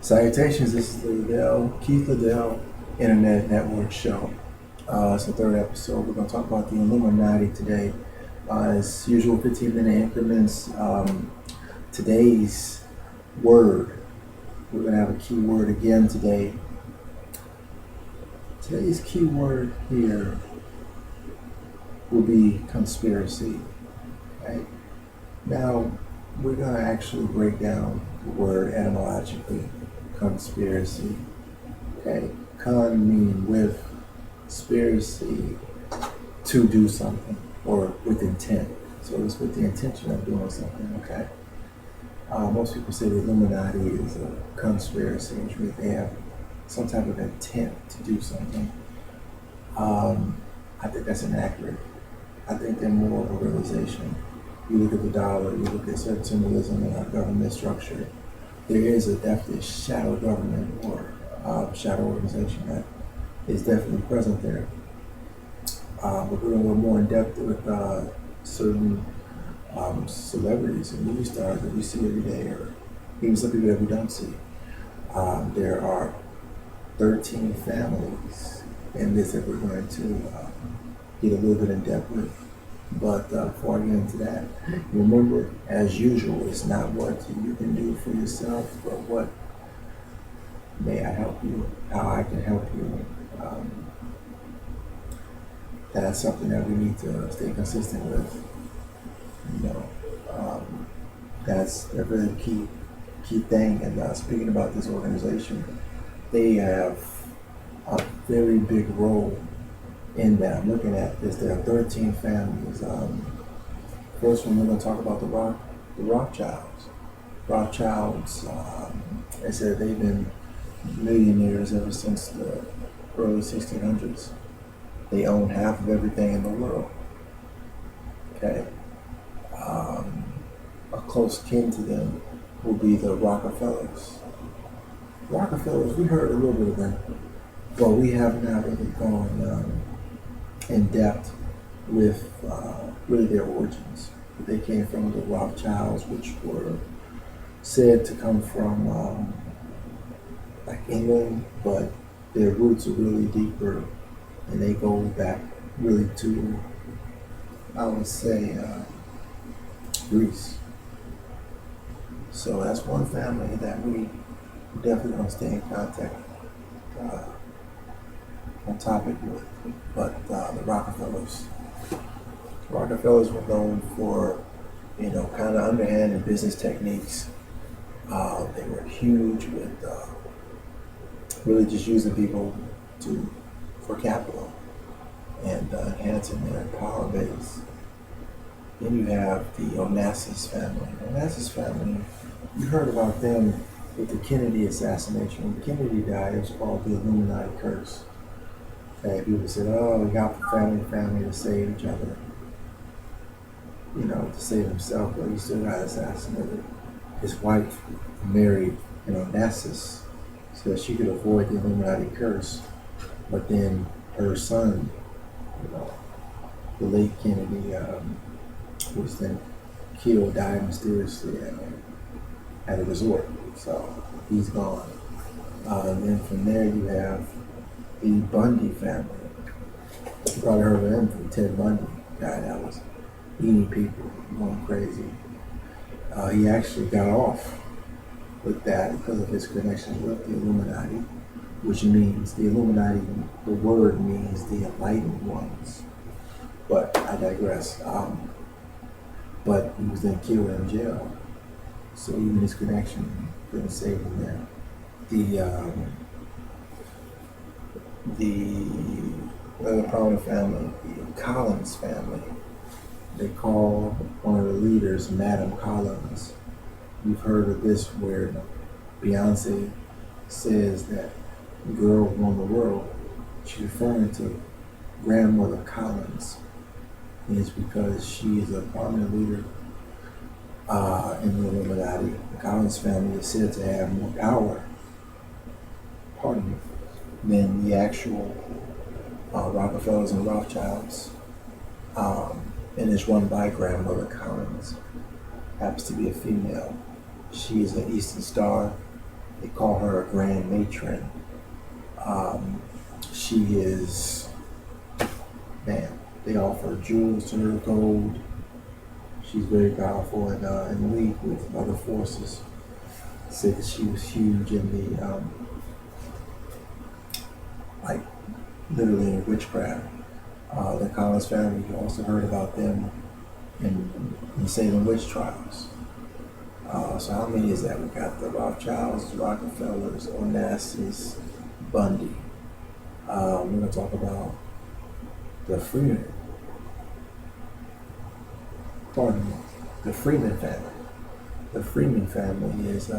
Salutations, this is Keith Liddell, Internet Network Show. It's the third episode. We're going to talk about the Illuminati today. As usual, 15-minute increments. Today's word, we're going to have a key word again today. Today's key word here will be conspiracy. Okay? Now, we're going to actually break down the word etymologically. Conspiracy. Okay, con meaning with, spiracy to do something or with intent. So it's with the intention of doing something. Okay. Most people say the Illuminati is a conspiracy, which means they have some type of intent to do something. I think that's inaccurate. I think they're more of a realization. You look at the dollar, you look at certain symbolism in our government structure. There is a definite shadow government or shadow organization that is definitely present there. But we're going to go more in depth with certain celebrities and movie stars that we see every day, or even some people that we don't see. There are 13 families in this that we're going to get a little bit in depth with. But before I get into that, remember, as usual, it's not what you can do for yourself, but what may I help you, how I can help you. That's something that we need to stay consistent with. You know, that's a very key thing. And speaking about this organization, they have a very big role in that. I'm looking at this. There are 13 families. First one, we're going to talk about the Rothschilds. Rothschilds, they said they've been millionaires ever since the early 1600s. They own half of everything in the world. Okay. A close kin to them will be the Rockefellers. Rockefellers, we heard a little bit of them, but we have not really gone in depth with really their origins. They came from the Rothschilds, which were said to come from like England, but their roots are really deeper, and they go back really to, I would say, Greece. So that's one family that we definitely want to stay in contact on topic with. But the Rockefellers. Rockefellers were known for, kind of underhanded business techniques. They were huge with really just using people for capital and enhancing their power base. Then you have the Onassis family. Onassis family, you heard about them with the Kennedy assassination. When Kennedy died, it was called the Illuminati curse. And people said, oh, we got the family to save each other. To save himself, but he still got assassinated. His wife married, Onassis so that she could avoid the Illuminati curse. But then her son, the late Kennedy, was then killed, died mysteriously at a resort. So he's gone. And then from there you have the Bundy family. You probably heard of him from Ted Bundy, guy that was eating people, going crazy. He actually got off with that because of his connections with the Illuminati, which means the Illuminati, the word means the enlightened ones. But I digress. But he was then killed in jail. So even his connection couldn't save him there. The other prominent family, the Collins family, they call one of the leaders Madam Collins. You've heard of this where Beyonce says that girl won the world. She's referring to grandmother Collins. And it's because she is a prominent leader in the Illuminati. The Collins family is said to have more power, than the actual Rockefellers and Rothschilds. And it's run by grandmother Collins. Happens to be a female. She is an Eastern Star. They call her a grand matron. Um, she is, man, they offer jewels to her, gold. She's very powerful and in league with other forces. Said that she was huge in the, like, literally in witchcraft. The Collins family, you also heard about them in Salem witch trials. So how many is that? We got the Rothschilds, Rockefellers, Onassis, Bundy. We're going to talk about the Freeman, pardon me, the Freeman family. The Freeman family is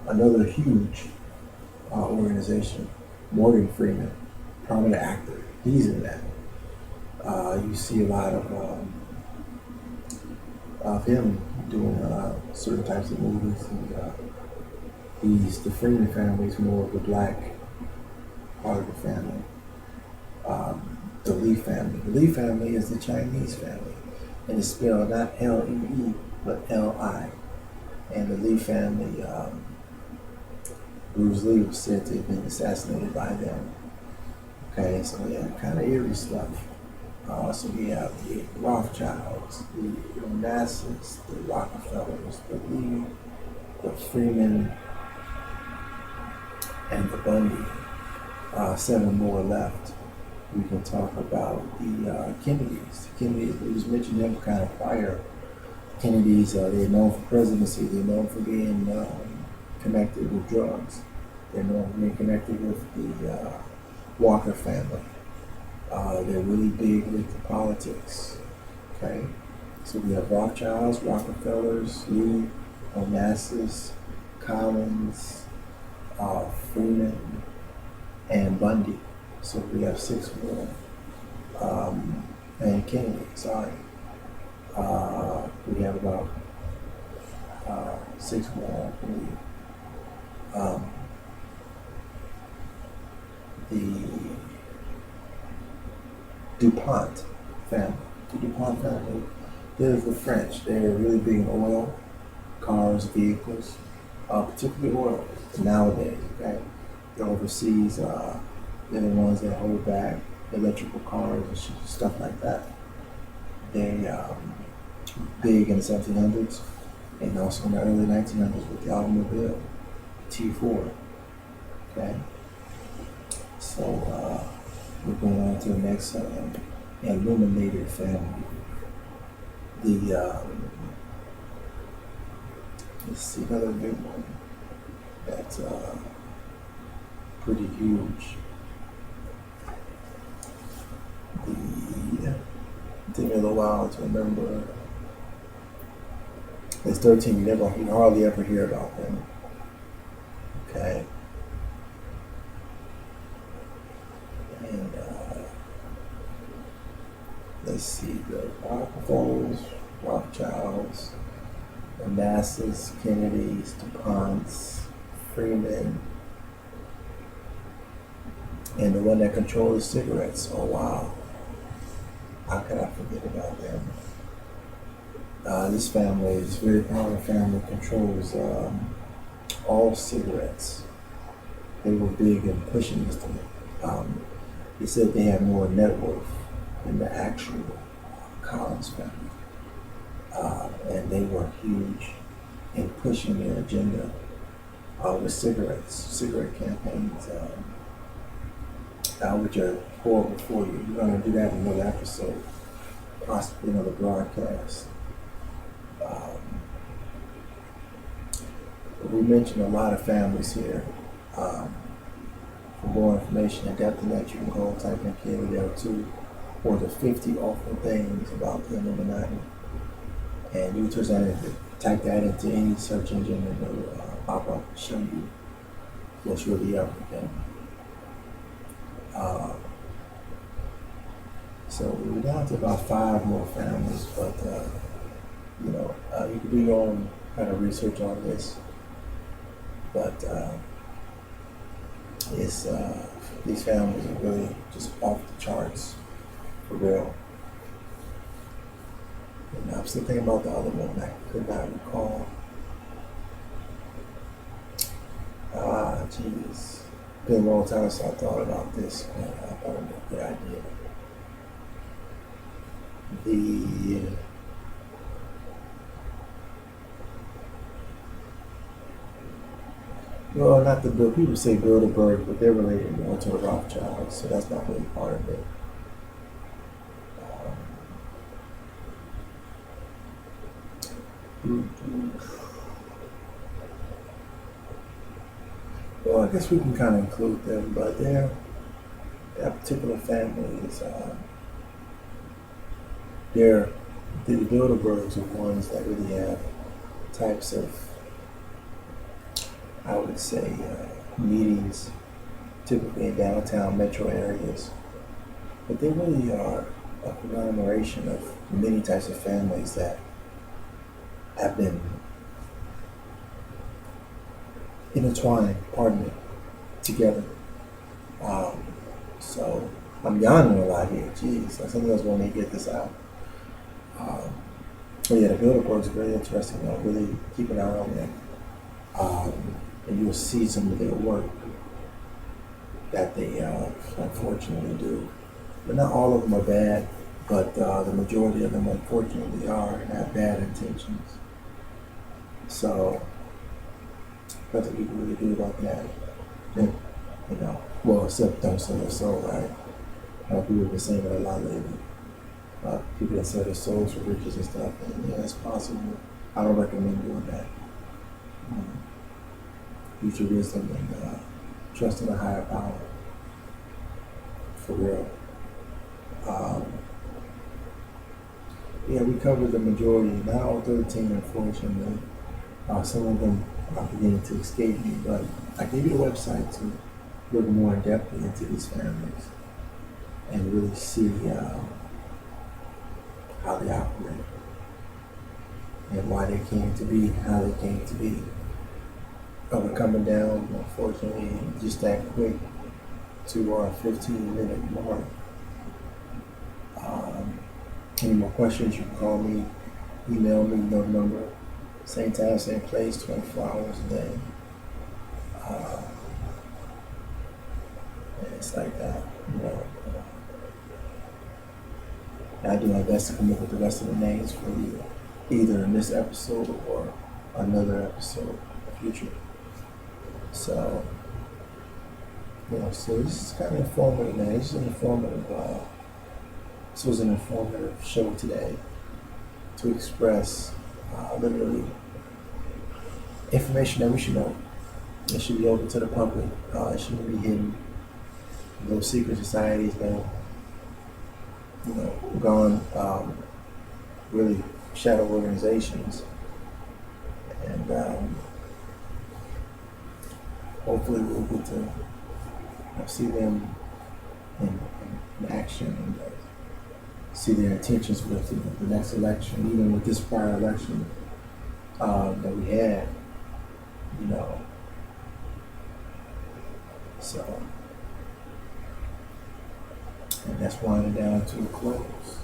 another huge organization. Morgan Freeman, prominent actor, he's in that. You see a lot of him doing certain types of movies. And, the Freeman family is more of the black part of the family. The Lee family. The Lee family is the Chinese family, and it's spelled not L-E-E, but L-I. And the Lee family, Bruce Lee was said to have been assassinated by them. Okay, so yeah, kind of eerie stuff. So we have the Rothschilds, the Onassis, the Rockefellers, the Lee, the Freeman, and the Bundy. 7 more left. We can talk about the Kennedys. The Kennedys, we just mentioned them kind of prior. Kennedys, they're known for presidency. They're known for being connected with drugs. They're known for being connected with the Walker family. They're really big with politics. Okay, so we have Rothschilds, Rockefellers, Lee, Onassis, Collins, Freeman, and Bundy. So we have 6 more. And Kennedy, sorry. We have about 6 more, I believe. The DuPont family. The DuPont family, they're the French. They're really big in oil, cars, vehicles, particularly oil nowadays. Okay, the overseas, they're the ones that hold back electrical cars and stuff like that. They big in the 1700s and also in the early 1900s with the automobile, T4. Okay, so we're going on to the next illuminated family. The let's see, another big one that's pretty huge. It took me a little while to remember. There's 13. You hardly ever hear about them. Okay. And let's see, the Rockefellers, Rothschilds, Onassis, Kennedys, DuPonts, Freeman, and the one that controls cigarettes. Oh wow. How could I forget about them? This family, this very prominent family, controls all cigarettes. They were big in pushing this thing. They said they had more net worth than the actual Collins family. And they were huge in pushing their agenda with cigarette campaigns, which are horrible for you. We're going to do that in another episode, possibly another broadcast. We mentioned a lot of families here. For more information and depth in that, you can go type in KLL2 or the 50 awful things about the Illuminati. And you type that into any search engine and it'll pop up and show you what's really up with them. So we're down to about 5 more families, but you can do your own kind of research on this. But these families are really just off the charts, for real. And I'm still thinking about the other one. I could not recall. Geez. Been a long time since I thought about this, but I thought it was a good idea. The Well, not the Bill. People say Bilderberg, but they're related more to the Rothschilds, so that's not really part of it. Well, I guess we can kind of include them, but that particular family is they're the Bilderbergs are ones that really have types of, I would say, meetings typically in downtown metro areas, but they really are a conglomeration of many types of families that have been intertwined, pardon me, together. Um, so I'm yawning a lot here. Jeez, I sometimes when they get this out. Um, but yeah, the Bilderbergs are very interesting. I'll really keep an eye on them, and you'll see some of their work that they unfortunately do. But not all of them are bad, but the majority of them unfortunately are and have bad intentions. So nothing you can really do about that. And, well, except don't sell their soul, right? People have been saying that a lot lately. People that sell their souls for riches and stuff, and yeah, that's possible. I don't recommend doing that. Use your wisdom and trust in a higher power. For real. Um, yeah, we covered the majority. Now all 13, unfortunately. Some of them are beginning to escape me, but I gave you a website to look more in depth into these families and really see how they operate and why they came to be, how they came to be. We're coming down, unfortunately, just that quick to our 15-minute mark. Any more questions, you can call me, email me, no number, same time, same place, 24 hours a day. And it's like that. And I do my best to come up with the rest of the names for you, either in this episode or another episode in the future. So, so this is kind of informative, man. This was an informative show today to express literally information that we should know. It should be open to the public. It shouldn't be hidden. Those secret societies that gone really shadow organizations, and hopefully we'll get to see them in action and see their intentions with the next election, even with this prior election that we had, So, and that's winding down to a close.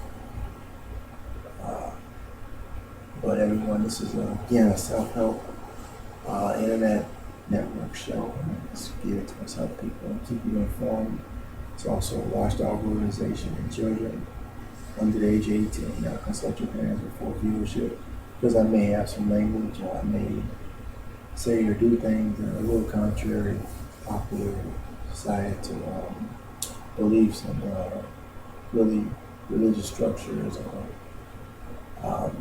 But everyone, this is again a self-help internet network show. It's geared towards help people and keep you informed. It's also a watchdog organization and children under the age of 18. Consult your parents before viewership, because I may have some language or I may say or do things that are a little contrary to popular societal beliefs and really religious structures or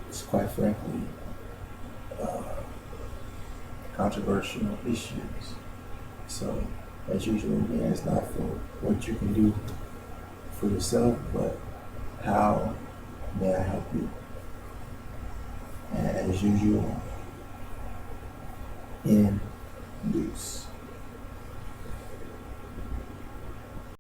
it's quite frankly controversial issues. So as usual, yeah, it's not for what you can do for yourself, but how may I help you? And as usual, in deuce.